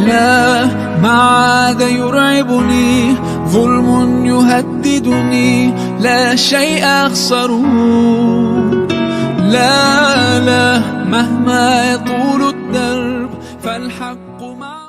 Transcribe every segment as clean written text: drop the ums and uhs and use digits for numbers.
لا ما عاد يرعبني ظلم يهددني لا شيء أخسره لا لا مهما يطول الدرب فالحق معه.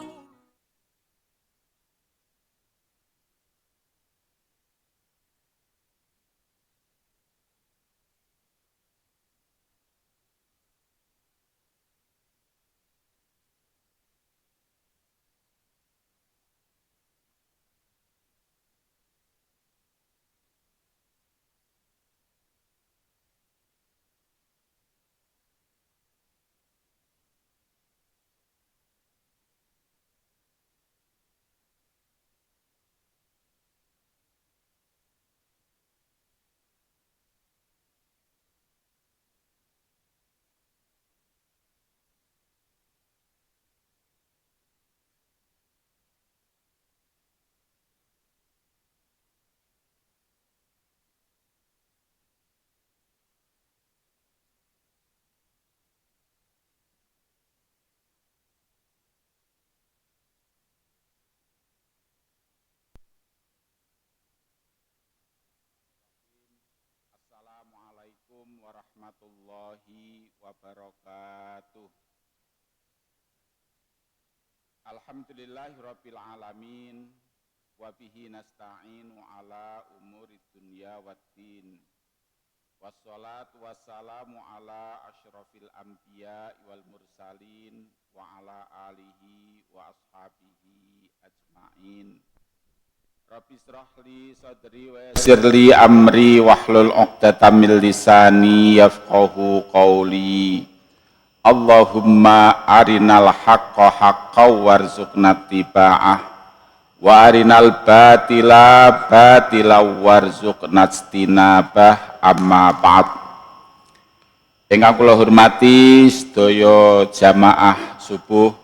Assalamualaikum warahmatullahi wabarakatuh. Alhamdulillahirabbil alamin wa bihi nasta'inu ala umurid dunya waddin. Wassalatu wassalamu ala asyrafil anbiya wal mursalin wa ala alihi wa ashabihi ajma'in. Rabbi shrahli sadri wa yassirli amri wahlul 'uqdatam min lisani yafqahu qawli. Allahumma arinal haqqa haqqan warzuqna tiba'ah wa arinal batila batilan warzuqna ijtinabah, amma ba'd. Ingkang kula hormati sedaya jamaah subuh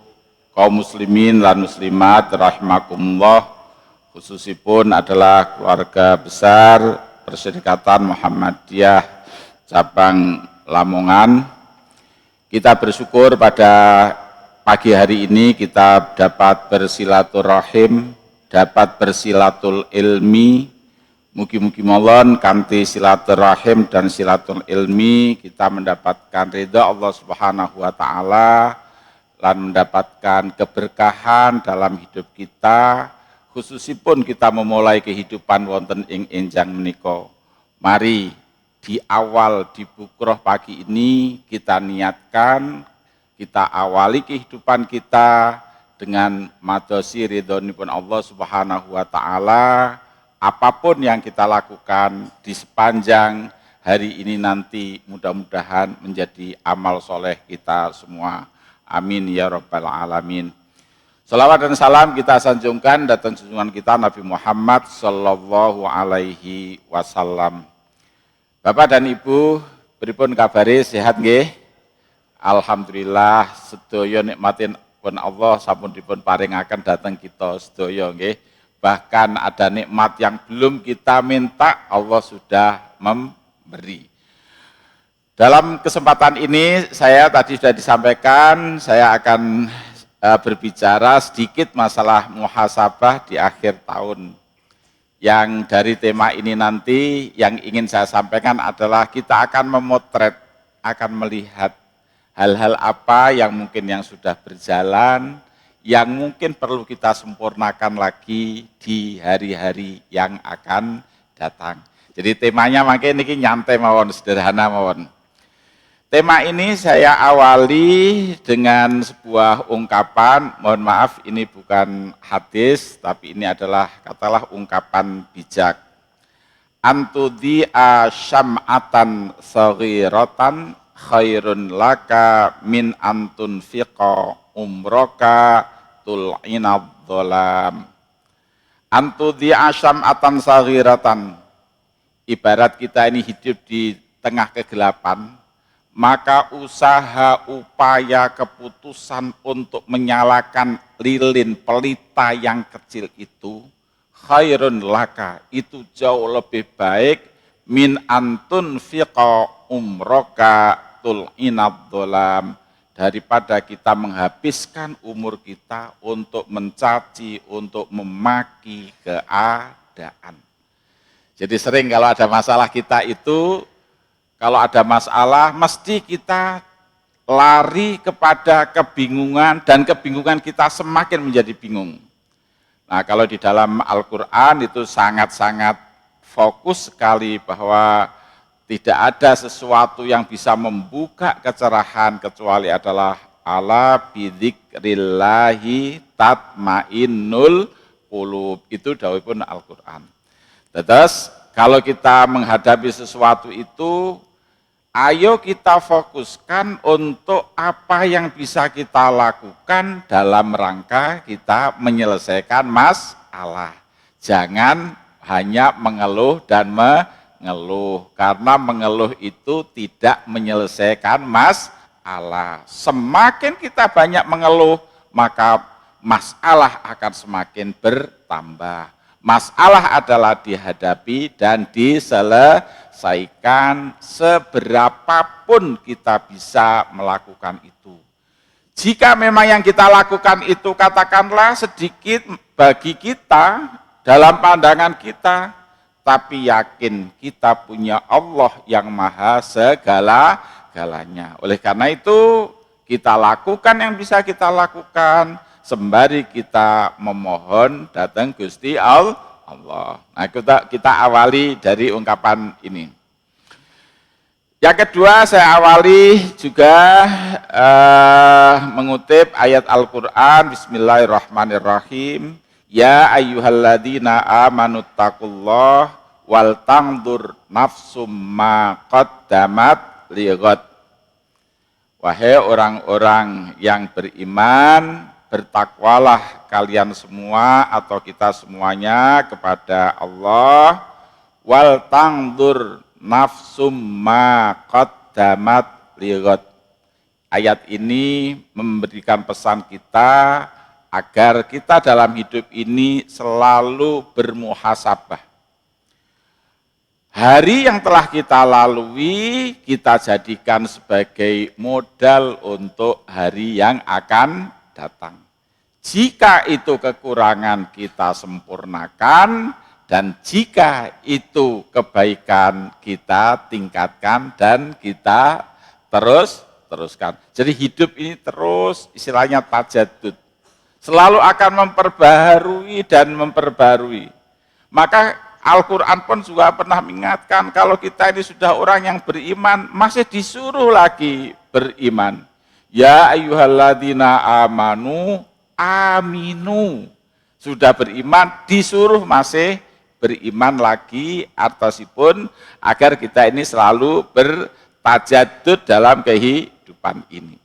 kaum muslimin lan muslimat rahimakumullah, khususipun adalah keluarga besar Perserikatan Muhammadiyah cabang Lamongan. Kita bersyukur pada pagi hari ini kita dapat bersilaturahim, dapat bersilatul ilmi. Mugi-mugi mawon kanthi silaturahim dan silatul ilmi kita mendapatkan ridha Allah Subhanahu wa taala lan mendapatkan keberkahan dalam hidup kita. Khususipun kita memulai kehidupan wonten ing enjang menika. Mari di awal di bukroh pagi ini kita niatkan, kita awali kehidupan kita dengan madosi ridhonipun Allah Subhanahu wa taala. Apapun yang kita lakukan di sepanjang hari ini nanti mudah-mudahan menjadi amal soleh kita semua. Amin ya rabbal alamin. Salawat dan salam kita sanjungkan datang junjungan kita Nabi Muhammad sallallahu alaihi wasallam. Bapak dan Ibu, pripun kabare, sehat nggih? Alhamdulillah sedaya nikmatin pun Allah sampun dipun paringaken dhateng kita sedaya nggih. Bahkan ada nikmat yang belum kita minta Allah sudah memberi. Dalam kesempatan ini saya tadi sudah disampaikan, saya akan berbicara sedikit masalah muhasabah di akhir tahun. Yang dari tema ini nanti yang ingin saya sampaikan adalah kita akan memotret, akan melihat hal-hal apa yang mungkin yang sudah berjalan, yang mungkin perlu kita sempurnakan lagi di hari-hari yang akan datang. Jadi temanya makin ini nyantai mawon, sederhana mawon. Tema ini saya awali dengan sebuah ungkapan, mohon maaf ini bukan hadis, tapi ini adalah katalah ungkapan bijak. Antudhi'a syam'atan saghiratan khairun laka min antunfiqa umroka tul'inad dholam. Antudhi'a syam'atan saghiratan, ibarat kita ini hidup di tengah kegelapan, maka usaha, upaya, keputusan untuk menyalakan lilin pelita yang kecil itu, khairun laka, itu jauh lebih baik, min antun fiqa umroka tul'inad dholam, daripada kita menghabiskan umur kita untuk mencaci, untuk memaki keadaan. Jadi sering kalau ada masalah kita itu, kalau ada masalah mesti kita lari kepada kebingungan dan kebingungan kita semakin menjadi bingung. Nah kalau di dalam Al-Quran itu sangat-sangat fokus sekali bahwa tidak ada sesuatu yang bisa membuka kecerahan kecuali adalah ala bidzikrillahi tatmainnul qulub. Itu dawuhipun Al-Qur'an. Terus kalau kita menghadapi sesuatu itu, ayo kita fokuskan untuk apa yang bisa kita lakukan dalam rangka kita menyelesaikan masalah. Jangan hanya mengeluh dan mengeluh, karena mengeluh itu tidak menyelesaikan masalah. Semakin kita banyak mengeluh, maka masalah akan semakin bertambah. Masalah adalah dihadapi dan diselesaikan seberapapun kita bisa melakukan itu. Jika memang yang kita lakukan itu katakanlah sedikit bagi kita dalam pandangan kita, tapi yakin kita punya Allah yang maha segala-galanya. Oleh karena itu kita lakukan yang bisa kita lakukan, sembari kita memohon datang Gusti Allah. Nah kita awali dari ungkapan ini. Yang kedua saya awali juga mengutip ayat Al-Quran. Bismillahirrahmanirrahim. Ya ayyuhalladzina amanuttaqullah wal tangdur nafsum ma qaddamat lighad. Wahai orang-orang yang beriman, bertakwalah kalian semua atau kita semuanya kepada Allah. Wal tangdur nafsum ma qaddamat lighad. Ayat ini memberikan pesan kita agar kita dalam hidup ini selalu bermuhasabah. Hari yang telah kita lalui, kita jadikan sebagai modal untuk hari yang akan datang. Jika itu kekurangan kita sempurnakan, dan jika itu kebaikan kita tingkatkan dan kita teruskan. Jadi hidup ini terus istilahnya tajadud. Selalu akan memperbaharui dan memperbarui. Maka Al-Quran pun juga pernah mengingatkan kalau kita ini sudah orang yang beriman, masih disuruh lagi beriman. Ya ayyuhalladzina amanu aminu. Sudah beriman, disuruh masih beriman lagi, artosipun agar kita ini selalu bertajadud dalam kehidupan ini.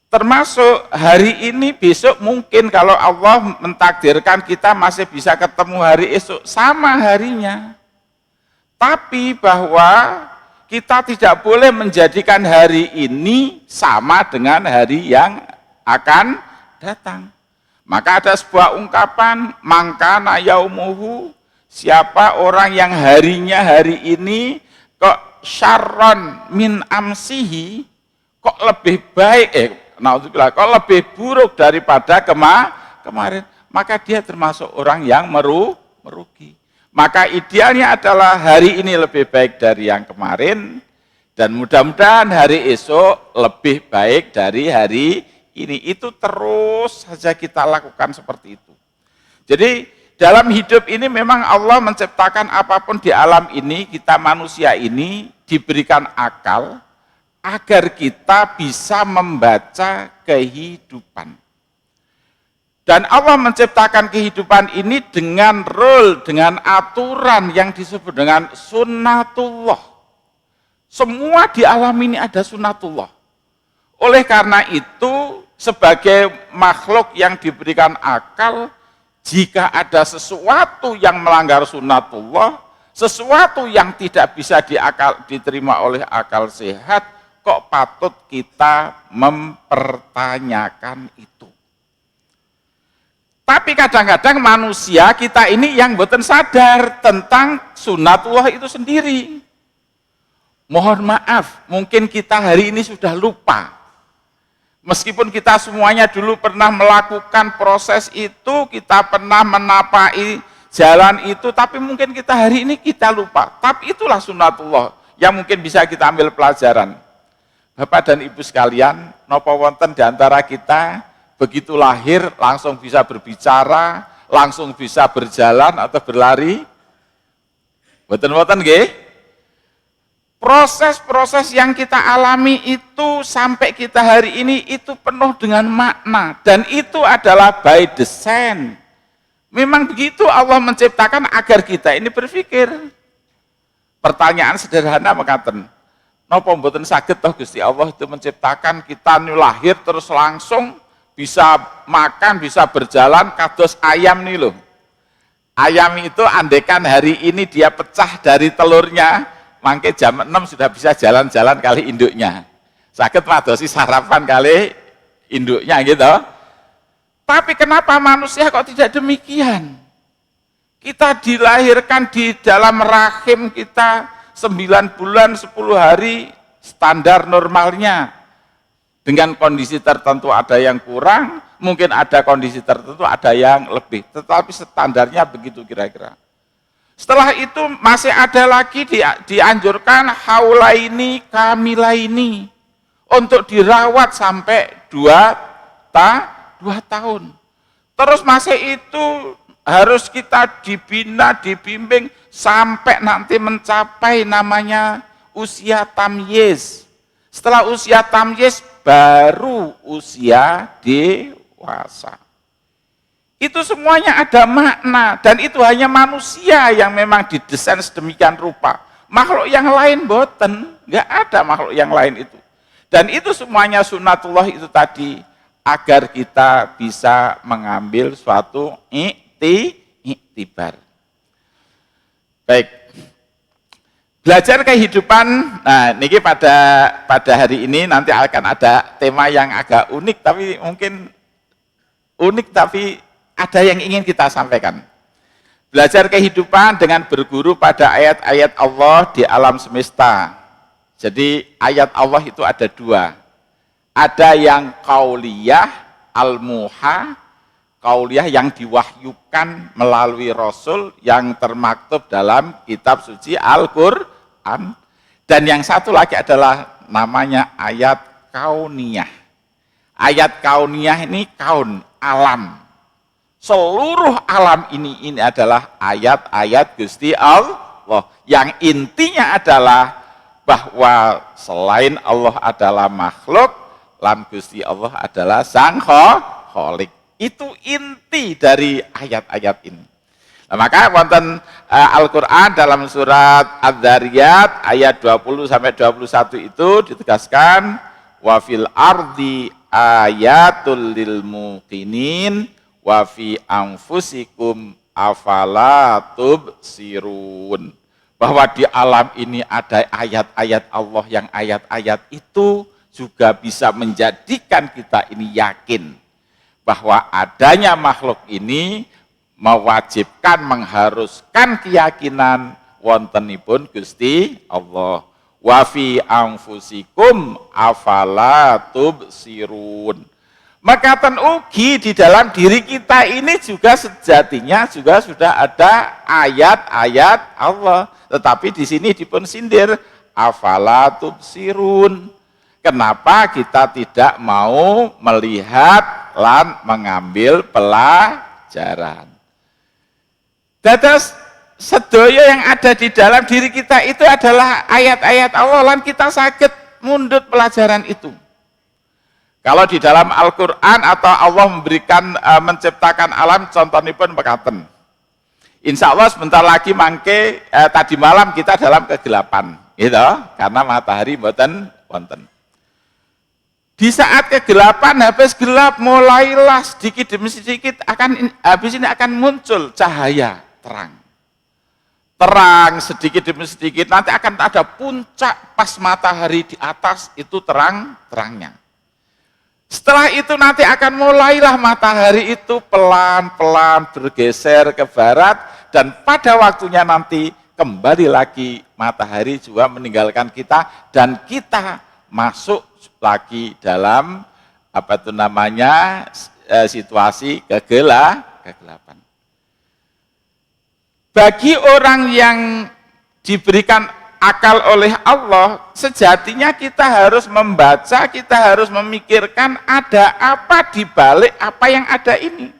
Termasuk hari ini, besok mungkin kalau Allah mentakdirkan kita masih bisa ketemu hari esok, sama harinya. Tapi bahwa kita tidak boleh menjadikan hari ini sama dengan hari yang akan datang. Maka ada sebuah ungkapan, mangkana yaumuhu, siapa orang yang harinya hari ini kok syarron min amsihi, kok lebih baik, kok lebih buruk daripada kemarin, maka dia termasuk orang yang merugi. Maka idealnya adalah hari ini lebih baik dari yang kemarin, dan mudah-mudahan hari esok lebih baik dari hari ini. Itu terus saja kita lakukan seperti itu. Jadi dalam hidup ini memang Allah menciptakan apapun di alam ini, kita manusia ini diberikan akal, agar kita bisa membaca kehidupan. Dan Allah menciptakan kehidupan ini dengan rule, dengan aturan yang disebut dengan sunnatullah. Semua di alam ini ada sunnatullah. Oleh karena itu, sebagai makhluk yang diberikan akal, jika ada sesuatu yang melanggar sunnatullah, sesuatu yang tidak bisa diterima oleh akal sehat, kok patut kita mempertanyakan itu. Tapi kadang-kadang manusia kita ini yang boten sadar tentang sunnatullah itu sendiri. Mohon maaf, mungkin kita hari ini sudah lupa. Meskipun kita semuanya dulu pernah melakukan proses itu, kita pernah menapai jalan itu, tapi mungkin kita hari ini kita lupa. Tapi itulah sunatullah yang mungkin bisa kita ambil pelajaran. Bapak dan Ibu sekalian, napa wonten di antara kita begitu lahir langsung bisa berbicara, langsung bisa berjalan atau berlari? Mboten-mboten nggih? Proses-proses yang kita alami itu sampai kita hari ini itu penuh dengan makna, dan itu adalah by design. Memang begitu Allah menciptakan agar kita ini berpikir. Pertanyaan sederhana mekaten, napa mboten saged toh Gusti Allah itu menciptakan kita lahir terus langsung bisa makan, bisa berjalan kados ayam nih loh. Ayam itu andekan hari ini dia pecah dari telurnya, mangke jam 6 sudah bisa jalan-jalan kali induknya. Saged madosi sarapan kali induknya gitu. Tapi kenapa manusia kok tidak demikian? Kita dilahirkan di dalam rahim kita 9 bulan 10 hari standar normalnya. Dengan kondisi tertentu ada yang kurang, mungkin ada kondisi tertentu ada yang lebih. Tetapi standarnya begitu kira-kira. Setelah itu masih ada lagi dianjurkan haulaini kamilaini untuk dirawat sampai 2 tahun. Terus masih itu harus kita dibina, dibimbing sampai nanti mencapai namanya usia tamyiz. Setelah usia tamyiz baru usia dewasa. Itu semuanya ada makna, dan itu hanya manusia yang memang didesain sedemikian rupa. Makhluk yang lain boten, nggak ada makhluk yang lain itu. Dan itu semuanya sunatullah itu tadi, agar kita bisa mengambil suatu iktibar. Baik, belajar kehidupan. Nah, niki pada hari ini nanti akan ada tema yang agak unik, tapi mungkin unik tapi ada yang ingin kita sampaikan. Belajar kehidupan dengan berguru pada ayat-ayat Allah di alam semesta. Jadi ayat Allah itu ada 2. Ada yang qauliyah, al-muha, qauliyah yang diwahyukan melalui Rasul yang termaktub dalam kitab suci Al-Quran. Dan yang satu lagi adalah namanya ayat kauniyah. Ayat kauniyah ini kaun, alam. Seluruh alam ini adalah ayat-ayat Gusti Allah yang intinya adalah bahwa selain Allah adalah makhluk, lan Gusti Allah adalah Sang Khalik. Itu inti dari ayat-ayat ini. Nah, maka wonten Al-Qur'an dalam surat Adz-Dzariyat ayat 20 sampai 21 itu ditegaskan wa fil ardi ayatul lil muqinin wa fi anfusikum afala tubsirun. Bahwa di alam ini ada ayat-ayat Allah yang ayat-ayat itu juga bisa menjadikan kita ini yakin bahwa adanya makhluk ini mewajibkan, mengharuskan keyakinan wontenipun Gusti Allah. Wa fi anfusikum afala tubsirun. Maka ugi di dalam diri kita ini juga sejatinya juga sudah ada ayat-ayat Allah. Tetapi di sini dipun sindir, afala tubsirun. Kenapa kita tidak mau melihat lan mengambil pelajaran? Dados sedaya yang ada di dalam diri kita itu adalah ayat-ayat Allah, lan kita sakit mundut pelajaran itu. Kalau di dalam Al-Quran atau Allah memberikan menciptakan alam, contohnya pun mekaten. Insya Allah sebentar lagi mangke tadi malam kita dalam kegelapan, gitu, karena matahari mboten wonten. Di saat kegelapan, habis gelap, mulailah sedikit demi sedikit habis ini akan muncul cahaya terang. Terang sedikit demi sedikit, nanti akan ada puncak pas matahari di atas itu terang-terangnya. Setelah itu nanti akan mulailah matahari itu pelan-pelan bergeser ke barat, dan pada waktunya nanti kembali lagi matahari juga meninggalkan kita, dan kita masuk lagi dalam situasi kegelapan. Bagi orang yang diberikan akal oleh Allah, sejatinya kita harus membaca, kita harus memikirkan ada apa di balik apa yang ada ini.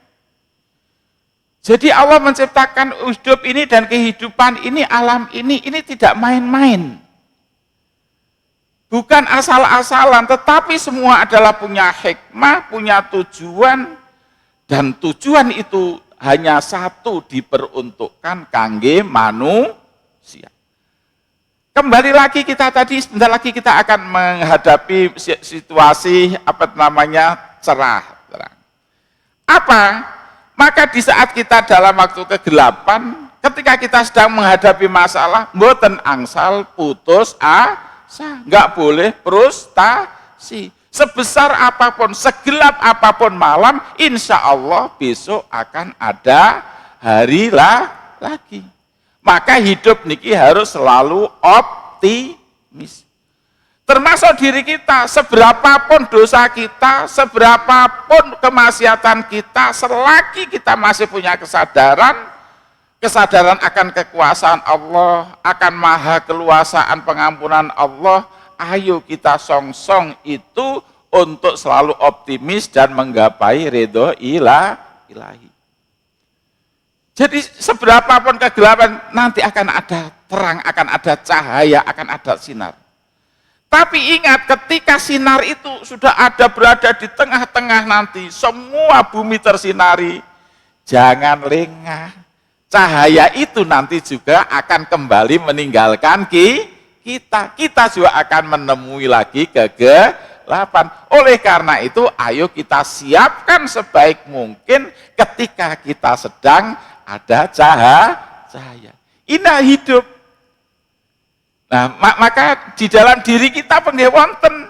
Jadi Allah menciptakan hidup ini dan kehidupan ini, alam ini tidak main-main. Bukan asal-asalan, tetapi semua adalah punya hikmah, punya tujuan, dan tujuan itu hanya satu, diperuntukkan kangge manusia. Kembali lagi kita tadi, sebentar lagi kita akan menghadapi situasi cerah. Apa? Maka di saat kita dalam waktu kegelapan, ketika kita sedang menghadapi masalah, mboten angsal putus asa, nggak boleh frustasi. Sebesar apapun, segelap apapun malam, insya Allah besok akan ada hari lagi. Maka hidup niki harus selalu optimis. Termasuk diri kita, seberapapun dosa kita, seberapapun kemaksiatan kita, selagi kita masih punya kesadaran akan kekuasaan Allah, akan maha keluasaan pengampunan Allah, ayo kita songsong itu untuk selalu optimis dan menggapai ridho ilahi. Jadi seberapapun kegelapan, nanti akan ada terang, akan ada cahaya, akan ada sinar. Tapi ingat, ketika sinar itu sudah berada di tengah-tengah nanti, semua bumi tersinari, jangan lengah. Cahaya itu nanti juga akan kembali meninggalkan kita. Kita juga akan menemui lagi kegelapan. Oleh karena itu, ayo kita siapkan sebaik mungkin ketika kita sedang ada cahaya. Inilah hidup. Nah, maka di dalam diri kita penggih wonten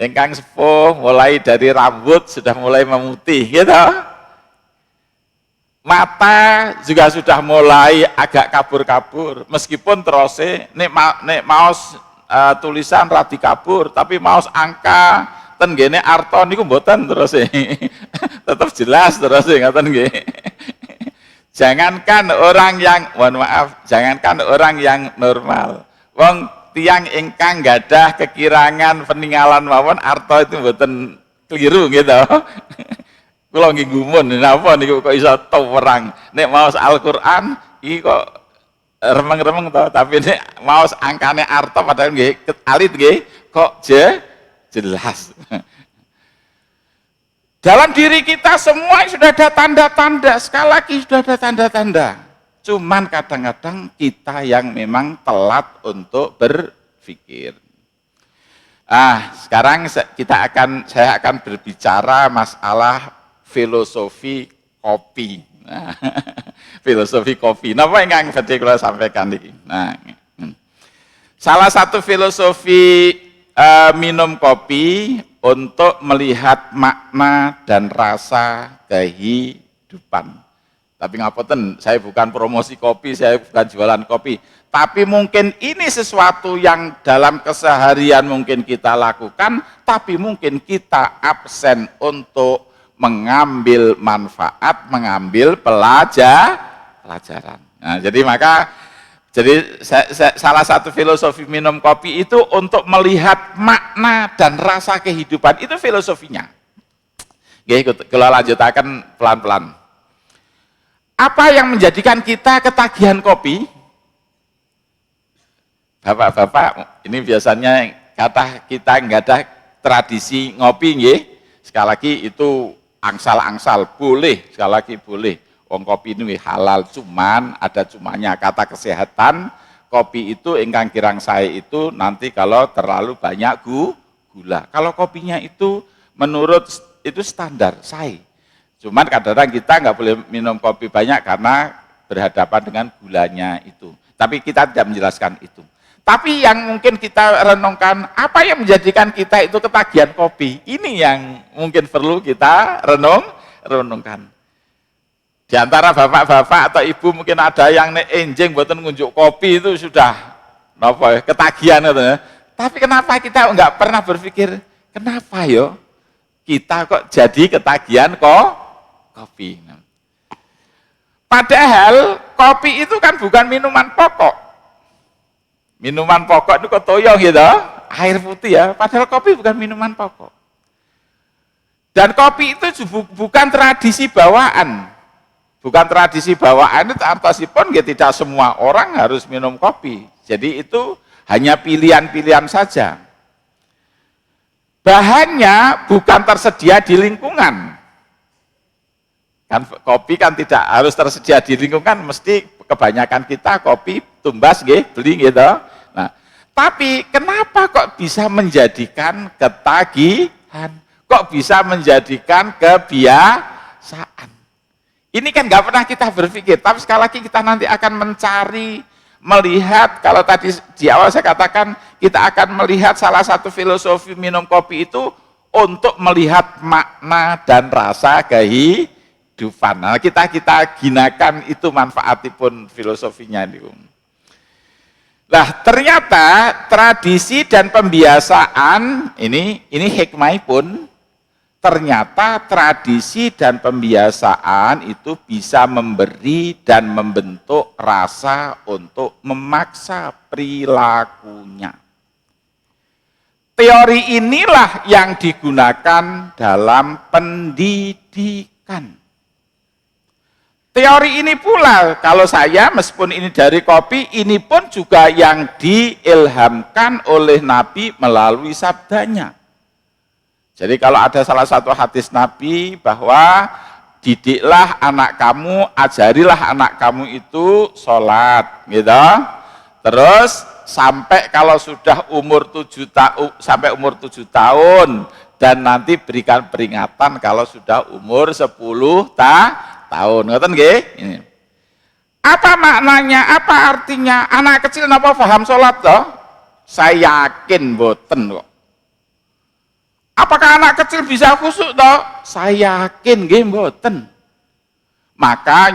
ingkang sepuh, mulai dari rambut sudah mulai memutih, gitu. Mata juga sudah mulai agak kabur-kabur, meskipun terus nek maos tulisan radi kabur, tapi maos angka ten gene arto niku mboten terus tetap jelas terus ngaten nggih. Jangankan orang yang normal, wong tiang ingkang gadah kekirangan peninggalan mawon arto itu mboten keliru gitu. Kula nggih gumun napa niku kok iso tuwerang. Nek maos Al-Qur'an iki kok remeng-remeng to, tapi nek maos angkane arto padahal nggih alit nggih kok jelas. Dalam diri kita semua sudah ada tanda-tanda, sekali lagi sudah ada tanda-tanda. Cuman kadang-kadang kita yang memang telat untuk berpikir. Sekarang saya akan berbicara masalah filosofi kopi. Filosofi kopi. Napa ingkang badhe kula sampaikan iki? Salah satu filosofi minum kopi untuk melihat makna dan rasa kehidupan. Tapi ngapunten, saya bukan promosi kopi, saya bukan jualan kopi. Tapi mungkin ini sesuatu yang dalam keseharian mungkin kita lakukan, tapi mungkin kita absen untuk mengambil manfaat, mengambil pelajaran. Nah, jadi salah satu filosofi minum kopi itu untuk melihat makna dan rasa kehidupan, itu filosofinya. Oke, kalau lanjutakan pelan-pelan. Apa yang menjadikan kita ketagihan kopi? Bapak-bapak, ini biasanya kata kita nggak ada tradisi ngopi, nggih. Sekali lagi itu angsal-angsal, boleh, sekali lagi boleh. Wong kopi ini halal, cuman ada cumanya, kata kesehatan, kopi itu ingkang kirang saya itu nanti kalau terlalu banyak gula. Kalau kopinya itu menurut itu standar saya. Cuman kadang-kadang kita nggak boleh minum kopi banyak karena berhadapan dengan gulanya itu. Tapi kita tidak menjelaskan itu. Tapi yang mungkin kita renungkan, apa yang menjadikan kita itu ketagihan kopi? Ini yang mungkin perlu kita renungkan. Di antara bapak-bapak atau ibu mungkin ada yang enjing buatan ngunjuk kopi itu sudah ketagihan gitu ya. Tapi kenapa kita nggak pernah berpikir kenapa yo Kita kok jadi ketagihan kopi. Padahal kopi itu kan bukan minuman pokok. Minuman pokok itu kok toyong gitu, air putih ya. Padahal kopi bukan minuman pokok. Dan kopi itu bukan tradisi bawaan. Bukan tradisi bawaan itu artosipun ya tidak semua orang harus minum kopi. Jadi itu hanya pilihan-pilihan saja. Bahannya bukan tersedia di lingkungan. Kan kopi kan tidak harus tersedia di lingkungan, mesti kebanyakan kita kopi tumbas beli gitu. Nah, tapi kenapa kok bisa menjadikan ketagihan? Kok bisa menjadikan kebiasaan? Ini kan nggak pernah kita berpikir, tapi sekali lagi kita nanti akan mencari, melihat, kalau tadi di awal saya katakan, kita akan melihat salah satu filosofi minum kopi itu untuk melihat makna dan rasa kehidupan. Nah, kita gunakan itu manfaatipun filosofinya itu. Nah, ternyata tradisi dan pembiasaan ini hikmahipun, ternyata tradisi dan pembiasaan itu bisa memberi dan membentuk rasa untuk memaksa perilakunya. Teori inilah yang digunakan dalam pendidikan. Teori ini pula, kalau saya meskipun ini dari kopi, ini pun juga yang diilhamkan oleh Nabi melalui sabdanya. Jadi kalau ada salah satu hadis Nabi bahwa didiklah anak kamu, ajarilah anak kamu itu sholat, gitu. Terus sampai kalau sudah umur 7 tahun dan nanti berikan peringatan kalau sudah umur 10 tahun, ngoten nggih? Ini. Apa maknanya? Apa artinya? Anak kecil napa paham sholat toh? Saya yakin boten kok. Apakah anak kecil bisa khusyuk toh? Saya yakin nggih boten. Maka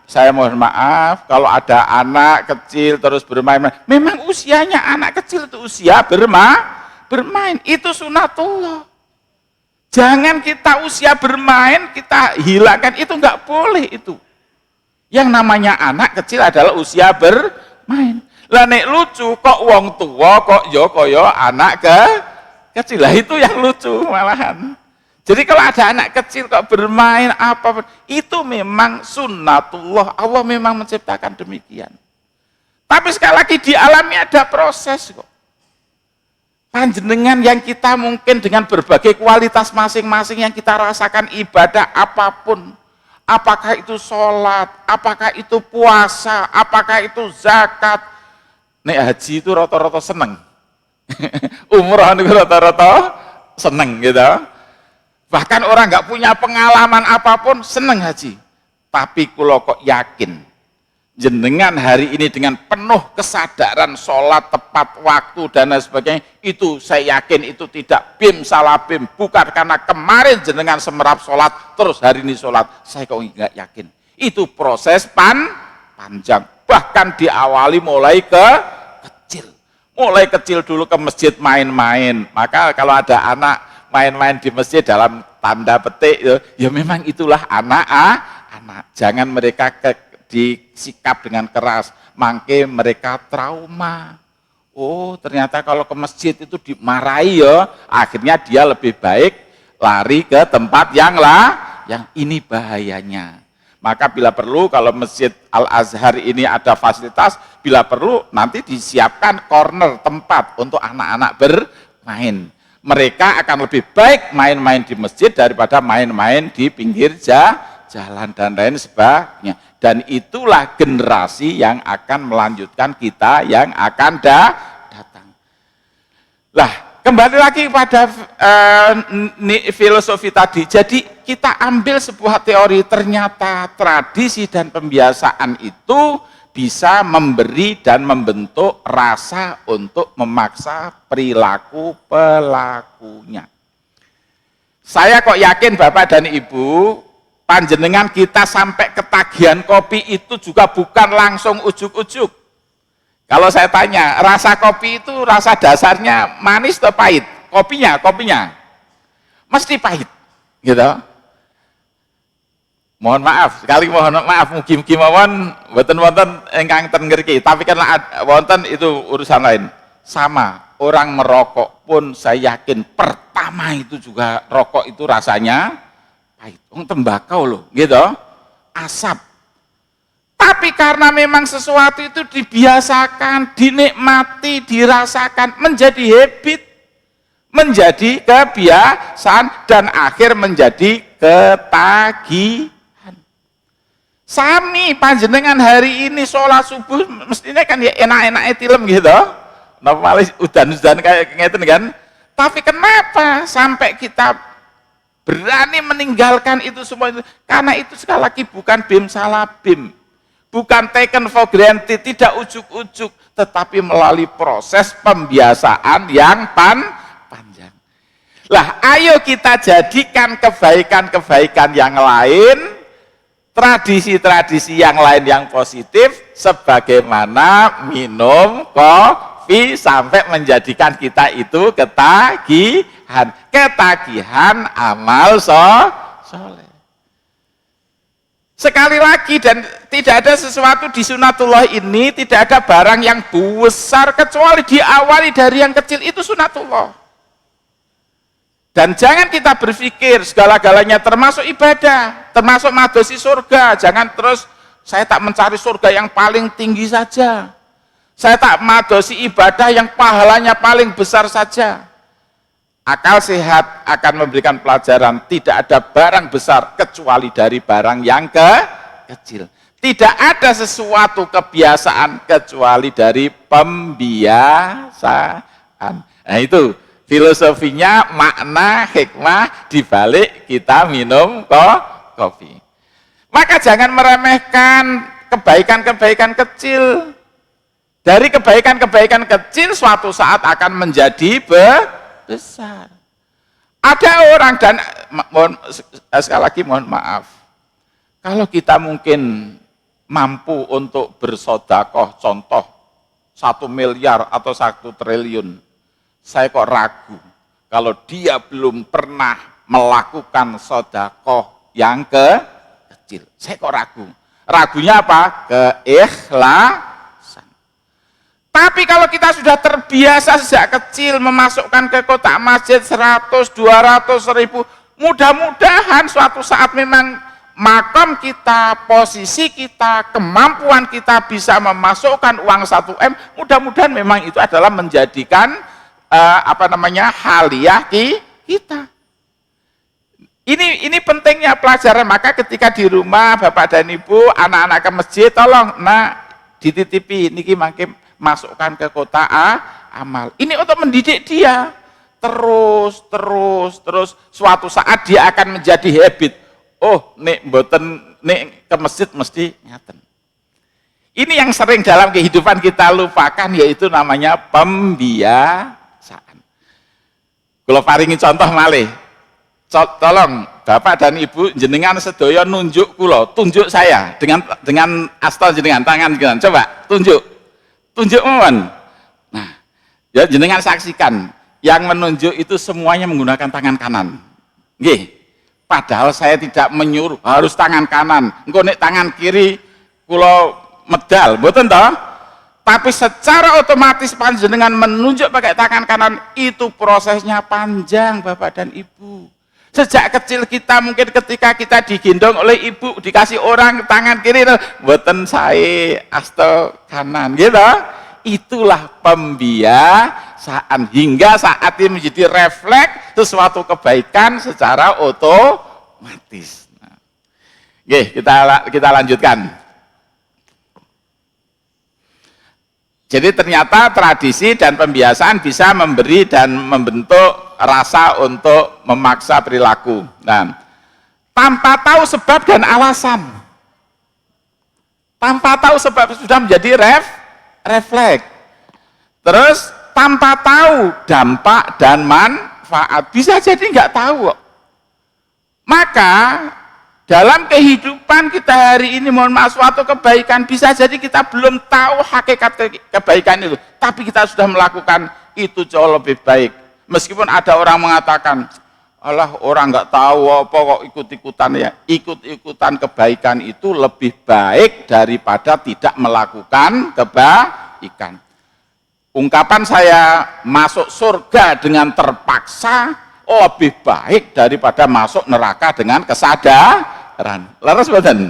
saya mohon maaf kalau ada anak kecil terus bermain. Memang usianya anak kecil itu usia bermain. Itu sunatullah. Jangan kita usia bermain, kita hilangkan, itu enggak boleh itu. Yang namanya anak kecil adalah usia bermain. Lah nek lucu kok wong tua kok yo koyo anak kecil. Lah itu yang lucu malahan. Jadi kalau ada anak kecil kok bermain apa itu memang sunnatullah. Allah memang menciptakan demikian. Tapi sekali lagi di alamnya ada proses kok. Panjenengan yang kita mungkin dengan berbagai kualitas masing-masing yang kita rasakan ibadah apapun, apakah itu sholat, apakah itu puasa, apakah itu zakat, nek haji itu rata-rata seneng, umrah itu rata-rata seneng gitu. Bahkan orang nggak punya pengalaman apapun seneng haji, tapi kulo kok yakin jenengan hari ini dengan penuh kesadaran sholat tepat waktu dan lain sebagainya, itu saya yakin itu tidak bim salah bim, bukan karena kemarin jenengan semerap sholat terus hari ini sholat, saya kok nggak yakin itu proses panjang, bahkan diawali mulai kecil dulu ke masjid main-main. Maka kalau ada anak main-main di masjid dalam tanda petik ya memang itulah anak. Jangan mereka disikap dengan keras, mangke mereka trauma. Oh ternyata kalau ke masjid itu dimarahi ya, akhirnya dia lebih baik lari ke tempat yang ini bahayanya. Maka bila perlu kalau Masjid Al-Azhar ini ada fasilitas, bila perlu nanti disiapkan corner tempat untuk anak-anak bermain. Mereka akan lebih baik main-main di masjid daripada main-main di pinggir jalan dan lain sebagainya. Dan itulah generasi yang akan melanjutkan kita yang akan datang. Lah, kembali lagi pada filosofi tadi. Jadi kita ambil sebuah teori, ternyata tradisi dan pembiasaan itu bisa memberi dan membentuk rasa untuk memaksa perilaku pelakunya. Saya kok yakin Bapak dan Ibu, panjenengan kita sampai ketagihan kopi itu juga bukan langsung ujuk-ujuk. Kalau saya tanya, rasa kopi itu rasa dasarnya manis atau pahit? Kopinya. mesti pahit, gitu. Mohon maaf, sekali mohon maaf, mugi-mugi mawon wonten ingkang ten ngriki, tapi kan wonten itu urusan lain. Sama, orang merokok pun saya yakin pertama itu juga rokok itu rasanya pahit. Tembakau loh, gitu, asap. Tapi karena memang sesuatu itu dibiasakan, dinikmati, dirasakan, menjadi habit, menjadi kebiasaan, dan akhir menjadi ketagihan. Sami panjenengan hari ini sholat subuh, mestinya kan ya enak-enaknya tilem gitu. Napa malah udan-udan kayak ngeten kan? Tapi kenapa sampai kita berani meninggalkan itu semua itu? Karena itu sekali lagi bukan bim salah bim. Bukan taken for granted, tidak ujuk-ujuk, tetapi melalui proses pembiasaan yang panjang. Lah, ayo kita jadikan kebaikan-kebaikan yang lain, tradisi-tradisi yang lain yang positif, sebagaimana minum kopi sampai menjadikan kita itu ketagihan amal soleh. Sekali lagi, dan tidak ada sesuatu di sunatullah ini, tidak ada barang yang besar kecuali diawali dari yang kecil, itu sunatullah. Dan jangan kita berpikir segala-galanya termasuk ibadah, termasuk madosi surga. Jangan terus saya tak mencari surga yang paling tinggi saja, saya tak madosi ibadah yang pahalanya paling besar saja. Akal sehat akan memberikan pelajaran, tidak ada barang besar kecuali dari barang yang kecil. Tidak ada sesuatu kebiasaan kecuali dari pembiasaan. Nah itu filosofinya, makna, hikmah dibalik kita minum kopi. Maka jangan meremehkan kebaikan-kebaikan kecil. Dari kebaikan-kebaikan kecil suatu saat akan menjadi besar. Ada orang, dan sekali lagi mohon maaf, kalau kita mungkin mampu untuk bersodakoh, contoh 1 miliar atau 1 triliun, saya kok ragu kalau dia belum pernah melakukan sodakoh yang kecil. Saya kok ragu. Ragunya apa? Keikhlasan. Tapi kalau kita sudah terbiasa sejak kecil memasukkan ke kotak masjid 100, 200, 1000, mudah-mudahan suatu saat memang makam kita, posisi kita, kemampuan kita bisa memasukkan uang 1 M, mudah-mudahan memang itu adalah menjadikan haliah kita. Ini pentingnya pelajaran. Maka ketika di rumah Bapak dan Ibu, anak-anak ke masjid, tolong dititipi niki makin masukkan ke kotak amal. Ini untuk mendidik dia. Terus suatu saat dia akan menjadi habit. Oh, nek ke masjid mesti ngaten. Ini yang sering dalam kehidupan kita lupakan, yaitu namanya pembiasaan. Kalau paringi contoh malih. Tolong Bapak dan Ibu jenengan sedaya nunjuk kula, tunjuk saya dengan asta jenengan, tangan jenengan. Coba tunjuk mohon. Nah, ya jenengan saksikan, yang menunjuk itu semuanya menggunakan tangan kanan. Nggih. Padahal saya tidak menyuruh harus tangan kanan. Engko nek tangan kiri kula medal, mboten toh? Tapi secara otomatis panjenengan menunjuk pakai tangan kanan, itu prosesnya panjang Bapak dan Ibu. Sejak kecil kita mungkin ketika kita digendong oleh ibu, dikasih orang tangan kiri, mboten sae asta kanan, gitu. Itulah pembiasaan hingga saat ini menjadi refleks sesuatu kebaikan secara otomatis. Oke, kita lanjutkan. Jadi ternyata tradisi dan pembiasaan bisa memberi dan membentuk rasa untuk memaksa perilaku. Nah, tanpa tahu sebab dan alasan. Tanpa tahu sebab sudah menjadi refleks. Terus tanpa tahu dampak dan manfaat, bisa jadi nggak tahu. Maka dalam kehidupan kita hari ini, mohon maaf, suatu kebaikan bisa jadi kita belum tahu hakikat kebaikan itu, tapi kita sudah melakukan itu jauh lebih baik. Meskipun ada orang mengatakan, alah orang nggak tahu apa kok ikut-ikutan ya. Ikut-ikutan kebaikan itu lebih baik daripada tidak melakukan kebaikan. Ungkapan saya masuk surga dengan terpaksa lebih baik daripada masuk neraka dengan kesadaran. Leres mboten?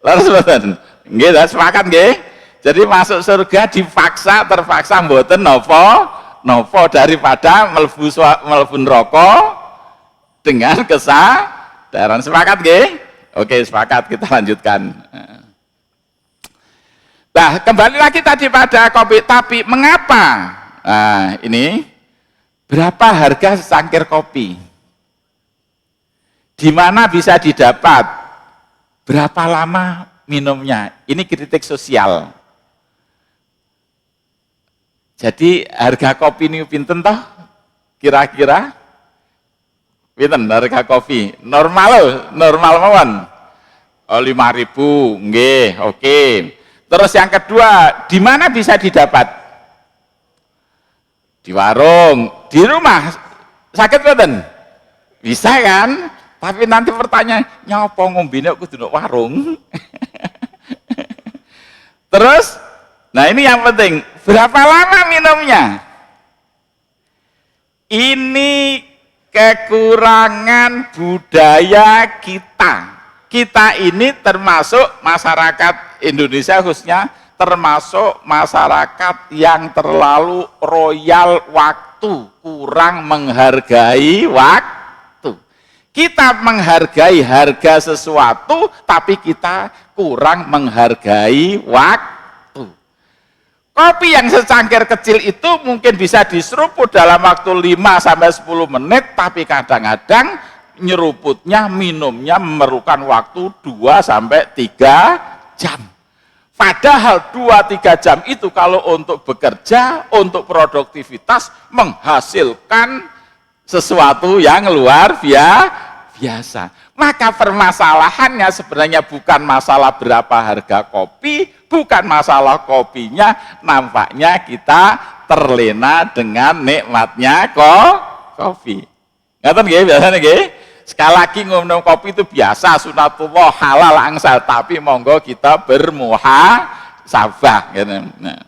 Leres mboten? Nggih, sepakat nggih? Jadi masuk surga dipaksa, terpaksa mboten napa daripada mlebu neraka dengan kesadaran. Sepakat nggih? Oke, sepakat, kita lanjutkan. Nah, kembali lagi tadi pada kopi, tapi mengapa? Nah, ini berapa harga secangkir kopi? Di mana bisa didapat? Berapa lama minumnya? Ini kritik sosial. Jadi harga kopi ini pinten toh? Kira-kira? Pinten harga kopi? Normal mawon. Oh, 5.000, nggih, oke. Terus yang kedua, di mana bisa didapat? Di warung, di rumah. Sakit mboten? Bisa kan? Tapi nanti pertanyaan, nyapa ngombene kudu nang warung? Terus, nah ini yang penting, berapa lama minumnya? Ini kekurangan budaya kita. Kita ini termasuk masyarakat Indonesia khususnya termasuk masyarakat yang terlalu royal waktu, kurang menghargai waktu. Kita menghargai harga sesuatu, tapi kita kurang menghargai waktu. Kopi yang secangkir kecil itu mungkin bisa diseruput dalam waktu 5-10 menit, tapi kadang-kadang nyeruputnya, minumnya memerlukan waktu 2-3 jam. Padahal 2-3 jam itu kalau untuk bekerja, untuk produktivitas, menghasilkan sesuatu yang luar biasa. Maka permasalahannya sebenarnya bukan masalah berapa harga kopi, bukan masalah kopinya, nampaknya kita terlena dengan nikmatnya kopi. Ngaten nggih, biasanya nggih. Sekali lagi ngomong kopi itu biasa, sunatullah, halal angsal, tapi monggo kita bermuhasabah gitu. Nah.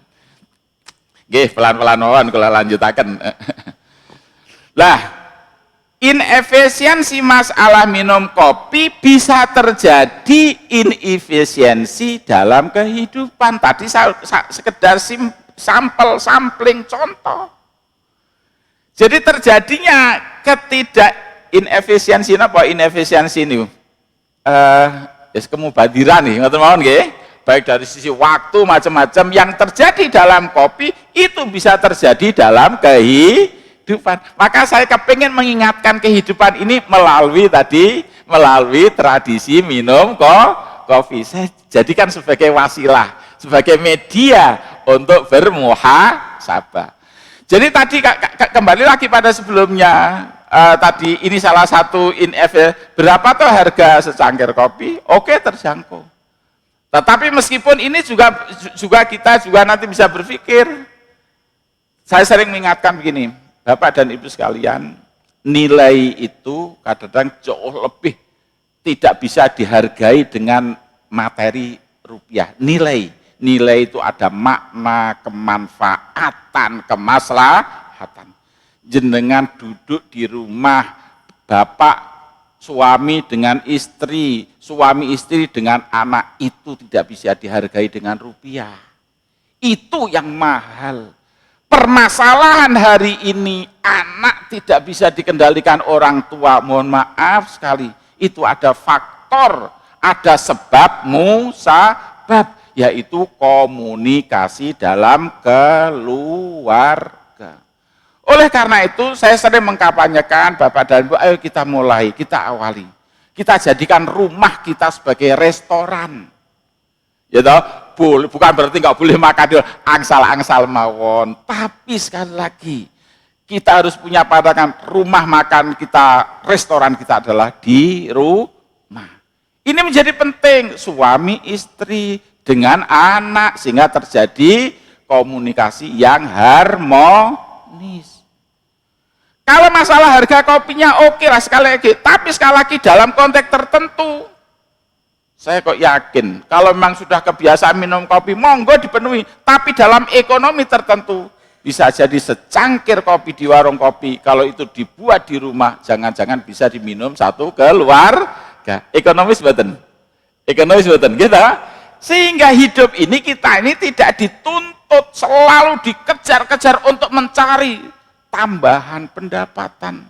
Nggih, pelan-pelan mawon kula lanjutaken. Lah, inefisiensi masalah minum kopi bisa terjadi inefisiensi dalam kehidupan. Tadi sekedar sampling contoh. Jadi terjadinya inefisiensi apa inefisiensi ini? Kemubadiran nih, ngoten mawon nggih. Baik dari sisi waktu macam-macam yang terjadi dalam kopi itu bisa terjadi dalam kehidupan. Maka saya kepingin mengingatkan kehidupan ini melalui tradisi minum kopi. Saya jadikan sebagai wasilah, sebagai media untuk bermuhasabah. Jadi tadi kembali lagi pada sebelumnya, tadi ini salah satu berapa tuh harga secangkir kopi? Oke, terjangkau. Tetapi meskipun ini juga kita juga nanti bisa berpikir, saya sering mengingatkan begini, Bapak dan Ibu sekalian, nilai itu kadang-kadang jauh lebih tidak bisa dihargai dengan materi rupiah. Nilai itu ada makna, kemanfaatan, kemaslahatan. Jenengan duduk di rumah, bapak suami dengan istri, suami istri dengan anak, itu tidak bisa dihargai dengan rupiah. Itu yang mahal. Permasalahan hari ini, anak tidak bisa dikendalikan orang tua, mohon maaf sekali, itu ada faktor, ada sebab musabab, yaitu komunikasi dalam keluarga. Oleh karena itu, saya sering mengkampanyekan, Bapak dan Ibu, ayo kita mulai, kita awali. Kita jadikan rumah kita sebagai restoran. Ya toh, bukan berarti nggak boleh makan angsal-angsal mawon. Tapi sekali lagi, kita harus punya pandangan rumah makan kita, restoran kita adalah di rumah. Ini menjadi penting, suami istri dengan anak, sehingga terjadi komunikasi yang harmonis. Kalau masalah harga kopinya oke lah sekali lagi, tapi sekali lagi dalam konteks tertentu. Saya kok yakin kalau memang sudah kebiasaan minum kopi, monggo dipenuhi, tapi dalam ekonomi tertentu. Bisa jadi secangkir kopi di warung kopi, kalau itu dibuat di rumah, jangan-jangan bisa diminum satu keluarga. Ekonomis betul. Ekonomis betul, gitu. Sehingga hidup ini, kita ini tidak dituntut selalu dikejar-kejar untuk mencari tambahan pendapatan.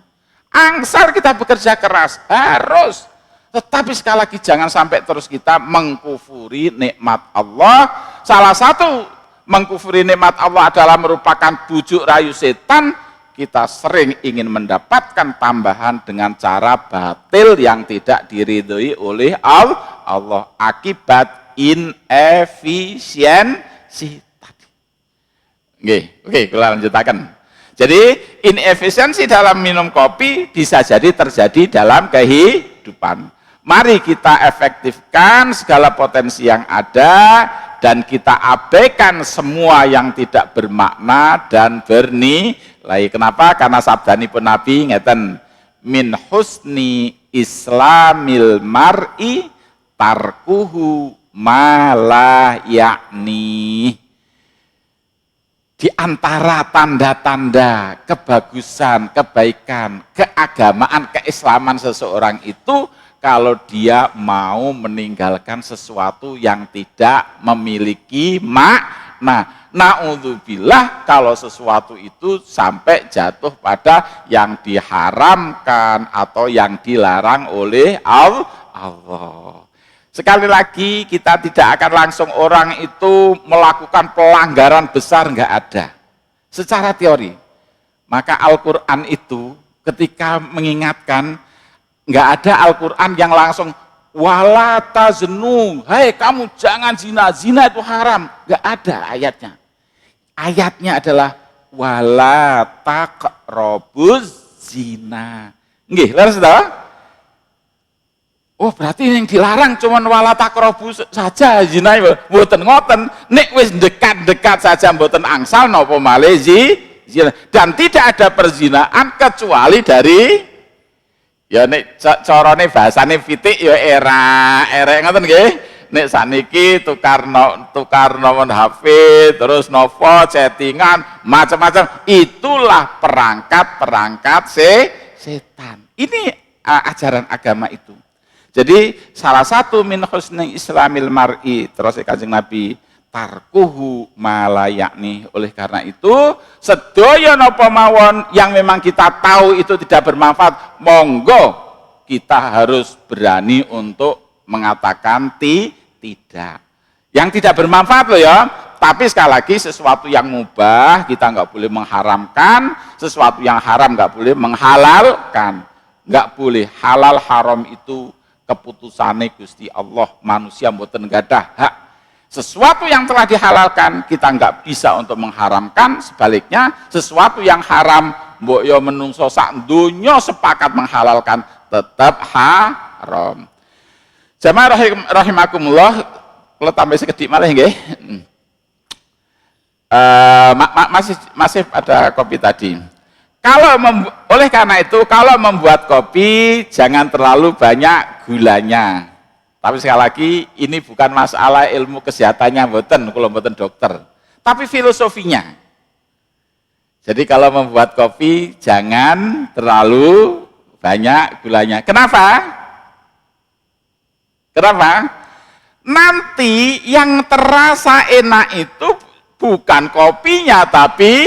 Angsal kita bekerja keras, harus. Tetapi sekali lagi jangan sampai terus kita mengkufuri nikmat Allah. Salah satu mengkufuri nikmat Allah adalah merupakan bujuk rayu setan. Kita sering ingin mendapatkan tambahan dengan cara batil yang tidak diridhoi oleh Allah. Akibat inefisiensi tadi. Oke, kita lanjutkan. Jadi inefisiensi dalam minum kopi bisa jadi terjadi dalam kehidupan. Mari kita efektifkan segala potensi yang ada dan kita abaikan semua yang tidak bermakna dan bernilai. Kenapa? Karena sabdanipun Nabi ngeten, min husni islamil mar'i tarkuhu malah yakni. Di antara tanda-tanda kebagusan, kebaikan, keagamaan, keislaman seseorang itu kalau dia mau meninggalkan sesuatu yang tidak memiliki makna. Na'udzubillah kalau sesuatu itu sampai jatuh pada yang diharamkan atau yang dilarang oleh Allah. Sekali lagi kita tidak akan langsung orang itu melakukan pelanggaran besar, enggak ada. Secara teori. Maka Al-Quran itu ketika mengingatkan, enggak ada Al-Quran yang langsung wala taznu, hai kamu jangan zina, zina itu haram. Enggak ada ayatnya. Ayatnya adalah wala taqrabuz zina. Nggih, leres ta? Oh berarti yang dilarang cuma wala taqrabu saja zina, mboten ngoten. Nek wis dekat-dekat saja mboten angsal napa malih zina. Dan tidak ada perzinaan kecuali dari ya nek carane bahasane fitik ya era ngoten nggih. Nek saniki tukar nomor HP terus nopo chattingan macam-macam, itulah perangkat setan. Ini ajaran agama itu. Jadi salah satu min husni islamil mar'i, terus Kanjeng Nabi, tarkuhu malayakni. Oleh karena itu sedaya napa mawon yang memang kita tahu itu tidak bermanfaat, monggo kita harus berani untuk mengatakan tidak. Yang tidak bermanfaat loh ya. Tapi sekali lagi sesuatu yang mubah kita nggak boleh mengharamkan, sesuatu yang haram nggak boleh menghalalkan. Nggak boleh. Halal haram itu keputusannya Gusti Allah, manusia mboten gadah hak. Sesuatu yang telah dihalalkan kita nggak bisa untuk mengharamkan, sebaliknya sesuatu yang haram mbok yo menungso sak donya sepakat menghalalkan tetap haram. Jamaah rahimakumullah, kalau tambah sekedhik malih nggih. Masih ada kopi tadi. Oleh karena itu kalau membuat kopi jangan terlalu banyak gulanya. Tapi sekali lagi ini bukan masalah ilmu kesehatannya mboten, kula mboten dokter. Tapi filosofinya. Jadi kalau membuat kopi jangan terlalu banyak gulanya. Kenapa? Nanti yang terasa enak itu bukan kopinya tapi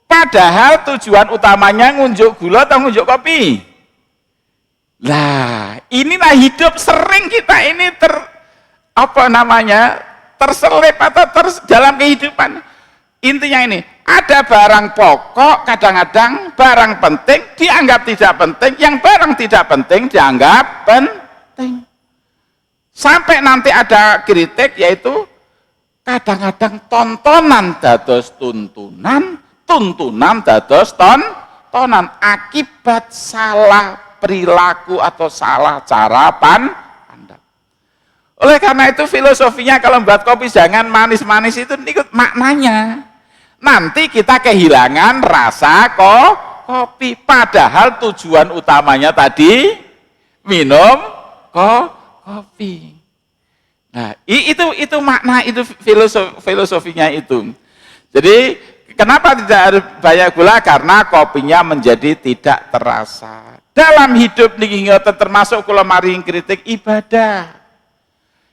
padahal tujuan utamanya ngunjuk gula atau ngunjuk kopi. Lah, inilah hidup sering kita ini terselip atau dalam kehidupan. Intinya ini, ada barang pokok, kadang-kadang barang penting dianggap tidak penting, yang barang tidak penting dianggap penting. Sampai nanti ada kritik, yaitu kadang-kadang tontonan dados tuntunan, tuntunan dados tontonan akibat salah perilaku atau salah cara pandang. Oleh karena itu filosofinya kalau membuat kopi jangan manis-manis, itu ikut maknanya. nanti kita kehilangan rasa kopi. Padahal tujuan utamanya tadi minum kopi. Nah, itu makna, itu filosofinya itu. Jadi kenapa tidak ada banyak gula? Karena kopinya menjadi tidak terasa. Dalam hidup niki termasuk kula maring kritik ibadah.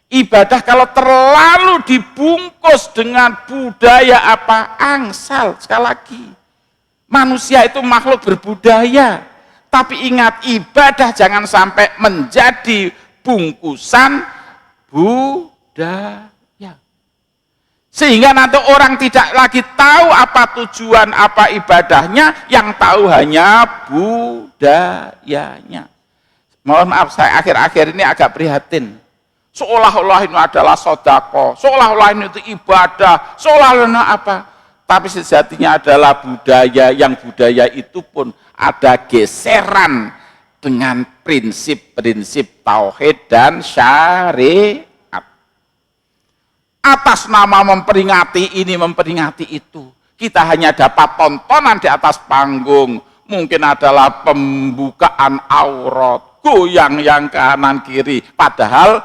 Ibadah kalau terlalu dibungkus dengan budaya apa angsal, sekali lagi. Manusia itu makhluk berbudaya. Tapi ingat, ibadah jangan sampai menjadi bungkusan budaya. Sehingga nanti orang tidak lagi tahu apa tujuan, apa ibadahnya, yang tahu hanya budayanya. Mohon maaf, saya akhir-akhir ini agak prihatin. Seolah-olah ini adalah sodako, seolah-olah ini itu ibadah, seolah-olah apa. Tapi sejatinya adalah budaya, yang budaya itu pun ada geseran dengan prinsip-prinsip tauhid dan syariat. Atas nama memperingati ini, memperingati itu, kita hanya dapat tontonan di atas panggung. Mungkin adalah pembukaan aurat, goyang yang kanan kiri. Padahal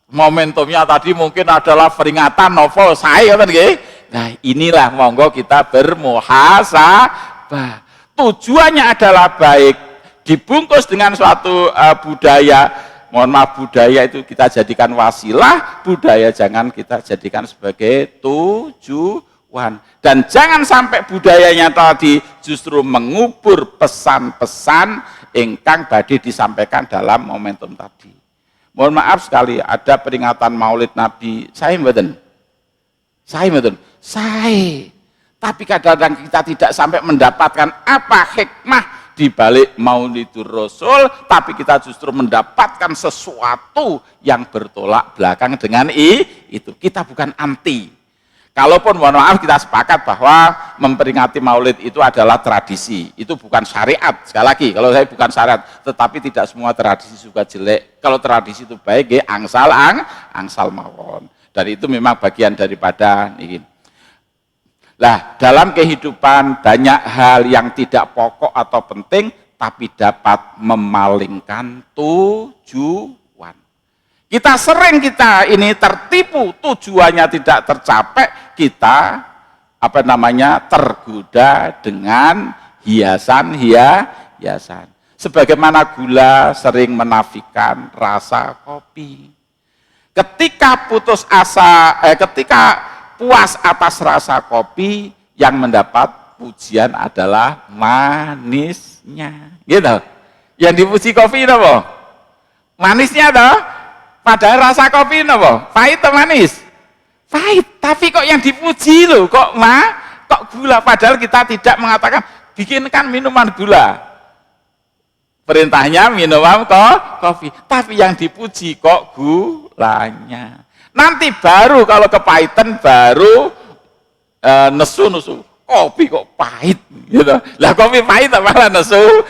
momentumnya tadi mungkin adalah peringatan novel saya kan nggih. Nah, inilah monggo kita bermuhasabah. Tujuannya adalah baik, dibungkus dengan suatu budaya. Mohon maaf, budaya itu kita jadikan wasilah, budaya jangan kita jadikan sebagai tujuan. Dan jangan sampai budayanya tadi justru mengubur pesan-pesan ingkang badhe disampaikan dalam momentum tadi. Mohon maaf sekali, ada peringatan Maulid Nabi, saya mboten. Tapi kadang-kadang kita tidak sampai mendapatkan apa hikmah di balik Maulidur Rasul, tapi kita justru mendapatkan sesuatu yang bertolak belakang dengan itu. Kita bukan anti. Kalaupun mohon maaf kita sepakat bahwa memperingati Maulid itu adalah tradisi, itu bukan syariat. Sekali lagi, kalau saya bukan syariat, tetapi tidak semua tradisi juga jelek. Kalau tradisi itu baik, angsal mawon. Dan itu memang bagian daripada ini. Lah, dalam kehidupan banyak hal yang tidak pokok atau penting, tapi dapat memalingkan tujuan. Kita sering ini tertipu, tujuannya tidak tercapai, kita tergoda dengan hiasan. Sebagaimana gula sering menafikan rasa kopi. Ketika putus asa, ketika puas atas rasa kopi, yang mendapat pujian adalah manisnya, gitu. Yang dipuji kopi apa? Manisnya toh. Padahal rasa kopi apa? Pahit atau manis? Pahit. Tapi kok yang dipuji loh, kok gula. Padahal kita tidak mengatakan bikinkan minuman gula. Perintahnya minuman kopi. Tapi yang dipuji kok gulanya. Nanti baru kalau kepahitan baru nesu. Kopi kok pahit gitu. Lah kopi pahit apa nesu.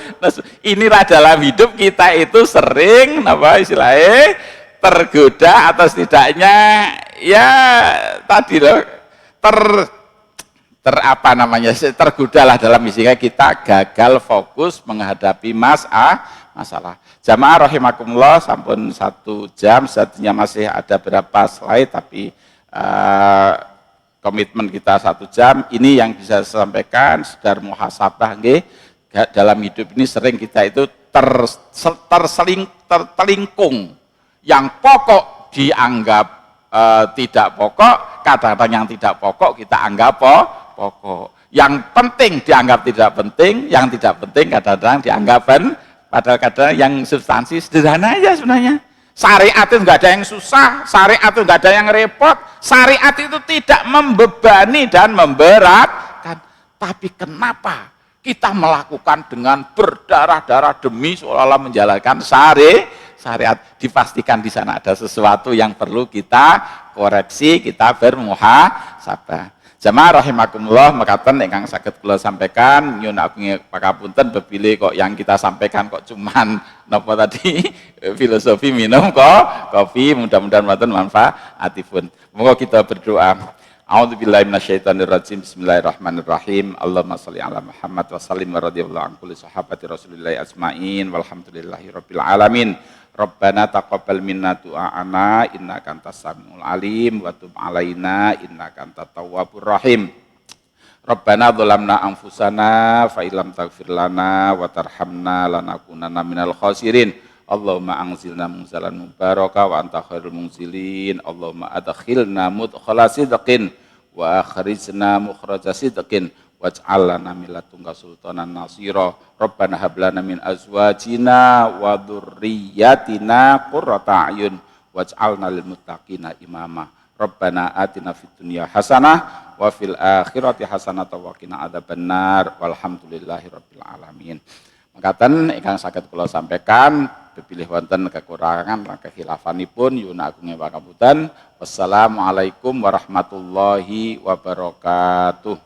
Inilah dalam hidup kita itu sering istilahnya tergoda atau setidaknya ya tadi loh tergoda lah dalam isinya, kita gagal fokus menghadapi masalah. Jamaah rahimakumullah, sampun 1 jam, satunya masih ada berapa slide, tapi komitmen kita 1 jam. Ini yang bisa saya sampaikan, sedar muhasabah nggih. Dalam hidup ini sering kita itu tertelingkung. Yang pokok dianggap tidak pokok, kadang-kadang yang tidak pokok kita anggap pokok. Yang penting dianggap tidak penting, yang tidak penting kadang-kadang dianggap padahal kadang yang substansi sederhana aja sebenarnya. Syariat itu nggak ada yang susah, syariat itu nggak ada yang repot, syariat itu tidak membebani dan memberatkan. Tapi kenapa kita melakukan dengan berdarah-darah demi seolah-olah menjalankan syariat? Dipastikan di sana ada sesuatu yang perlu kita koreksi, kita bermuhasabah. Jamaah rahimakumullah, mekaten ingkang saged kula sampaikan, nyuwun agung pangapunten bebile kok yang kita sampaikan kok cuman napa tadi filosofi minum kopi, mudah-mudahan wonten manfaatipun. Monggo kita berdoa. A'udzubillahi minasyaitonirrajim. Bismillahirrahmanirrahim. Allahumma shalli ala Muhammad wa sallim wa radhiyallahu an kulli sahabati Rasulillahi ajmain walhamdulillahi rabbil alamin. Rabbana taqabbal minna du'aana innaka antas samiul alim wa tub alaina innaka antat tawwabur rahim. Rabbana dzalamna anfusana fa illam taghfir lana wa tarhamna lanakunanna minal khasirin. Allahumma anzilna munzalan mubaraka wa anta khairul munzilin. Allahumma adkhilna mudkhala sidqin wa akhrijna mukhraja sidqin waj'al lana min ladunka sultanan nasira. Rabbana hab lana min azwajina wa dzurriyyatina qurrata a'yun waj'alna lil muttaqina imama. Rabbana atina fid dunya hasanah wa fil akhirati hasanah wa qina adzabannar walhamdulillahi rabbil alamin. Mekaten ingkang saged kula sampaikan bepilih wonten kekurangan lan kehilafanipun nyuwun agung pangapunten. Wassalamualaikum warahmatullahi wabarakatuh.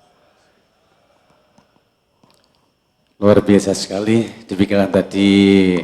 Luar biasa sekali demikian tadi